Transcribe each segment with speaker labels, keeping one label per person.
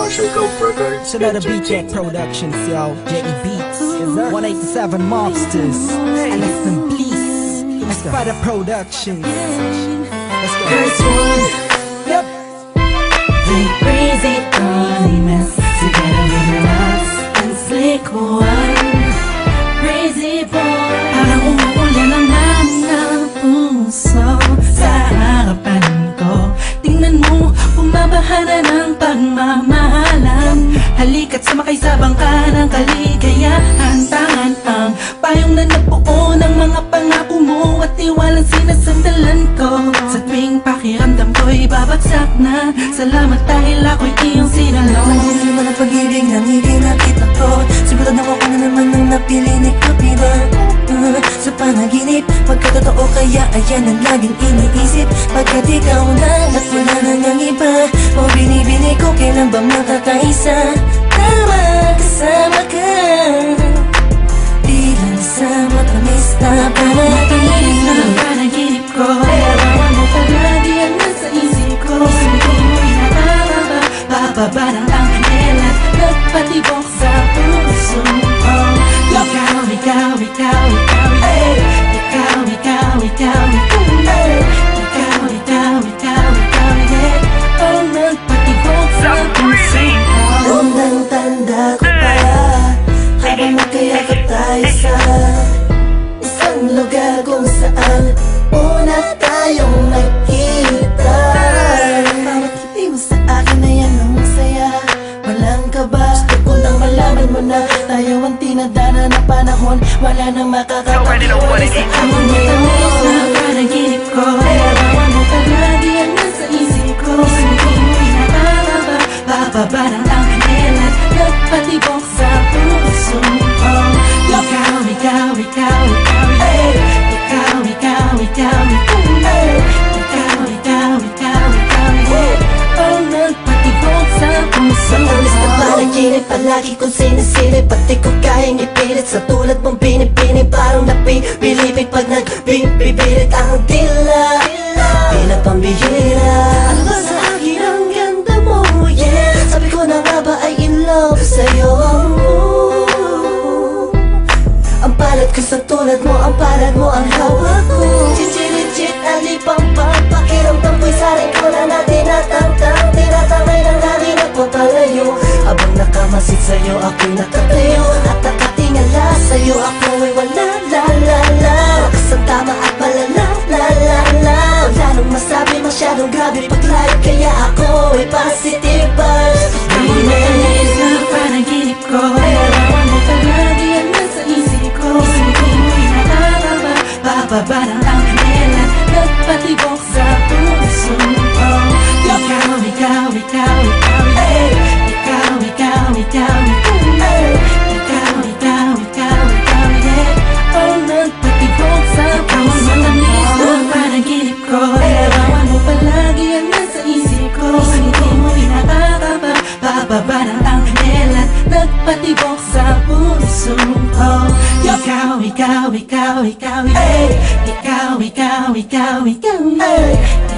Speaker 1: Marshall Cove Records.
Speaker 2: Shout out to BJ Productions, yo. J.E. Beats, 187 Monsters, Alex and Please, Spider Productions. Let's go.
Speaker 3: First one,
Speaker 2: Yep.
Speaker 3: they crazy honest. Together with the rocks and slick one. Crazy boy, parang umuulan ang mga puso sa harapan ko. Tingnan mo, bumabaha na ng pagmamahalan. Halika't sumakay sa bangka ng kaligayahan. Tangan ang payong na nabuo ng mga pangako mo at tiwalang sinasandalan ko. Sa tuwing pakiramdam ko'y babagsak na, salamat dahil ako'y iyong sinalong.
Speaker 4: Hindi naman ang pag-ibig na hindi nakita ko. Sigurado ako na naman ang napili ni Kapila. Sa panaginip, pagkatotoo kaya ayan ang laging iniisip. Pagkat ikaw na at wala na nang iba, o binibini ko kailan ba makakaisa. Tama kasama ka, di lang sa matamis na panaginip na
Speaker 3: panaginip ko. Pero ano palagi ang nasa isip ko. Hindi mo'y nakababa, bababa ng ang kanila, nagpatibok sa puso ko. Ikaw, ikaw, ikaw, ikaw, yeah. Ikaw, ikaw, ikaw, ikaw, yeah. Ikaw, ikaw, ikaw, ikaw, yeah. Ang nagpatibok sa puso ko.
Speaker 4: Tandang-tanda ko pa, habang magkayakap tayo sa isang lugar kung saan una tayong nagkita. Bawat ngiti mo sa akin na yan ang saya, walang kaba. Gusto ko nang malaman mo na tayo ang tinadana na panahon. Wala nang makakatawa sa amon nito.
Speaker 3: Sa panaginip ko, pero ano palagi ang nasa isip ko. Hindi mo'y nakababa, bababa ng ang kanila, nagpatibok sa puso ko. Ikaw, ikaw, ikaw, ikaw, yeah. Ikaw, ikaw, ikaw, ikaw, yeah. Ikaw, ikaw, ikaw, ikaw, yeah. Ang nagpatibok sa puso
Speaker 4: Ang alis na
Speaker 3: ko.
Speaker 4: panaginip, palagi kong sinisilip. Pati ko kayang ipilit sa tulad mong binipinig. Parang napibilipig pag nagbibibirit ang dila. Tila pambihira. Ano ba sa akin ang ganda mo, yeah. Sabi ko na nga ba ay in love sa'yo. Ang palad ko sa tulad mo, ang palad mo ang hawak ko. Chichirit-chit, alipang papakiramdam ko'y saring ko na natin natangtang. Tinatangay ng langit at papalayo. Habang nakamasid sa'yo, ako'y nakatayo. At nakatingala sa'yo, ako'y wala, la la la. Bakas ang tama at malala, la la la. Wala nang masabi, masyadong grabe pag-live. Kaya ako'y positive vibes.
Speaker 3: Pinalis na panaginip ko, pero ano palagi ang nasa isip ko. Hindi mo'y nakababa, bababa ng ang kanila, nagpatibok sa puso ko. Ikaw, ikaw, ikaw, ikaw, yeah. Ikaw, ikaw, ikaw, ikaw, yeah. Ikaw, ikaw, ikaw, ikaw, yeah. Ang nagpatibok sa puso ko. Pinalis na panaginip ko, pero ano palagi ang nasa isip ko. Hindi mo'y nakababa, bababa ng ang kanila, nagpatibok sa puso ko. Ikaw, ikaw, ikaw, ikaw, yeah. Ikaw, ikaw, ikaw, ikaw, yeah.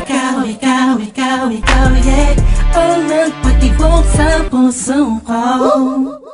Speaker 3: Ikaw, ikaw, ikaw, ikaw, yeah. Ang nagpatibok sa puso ko.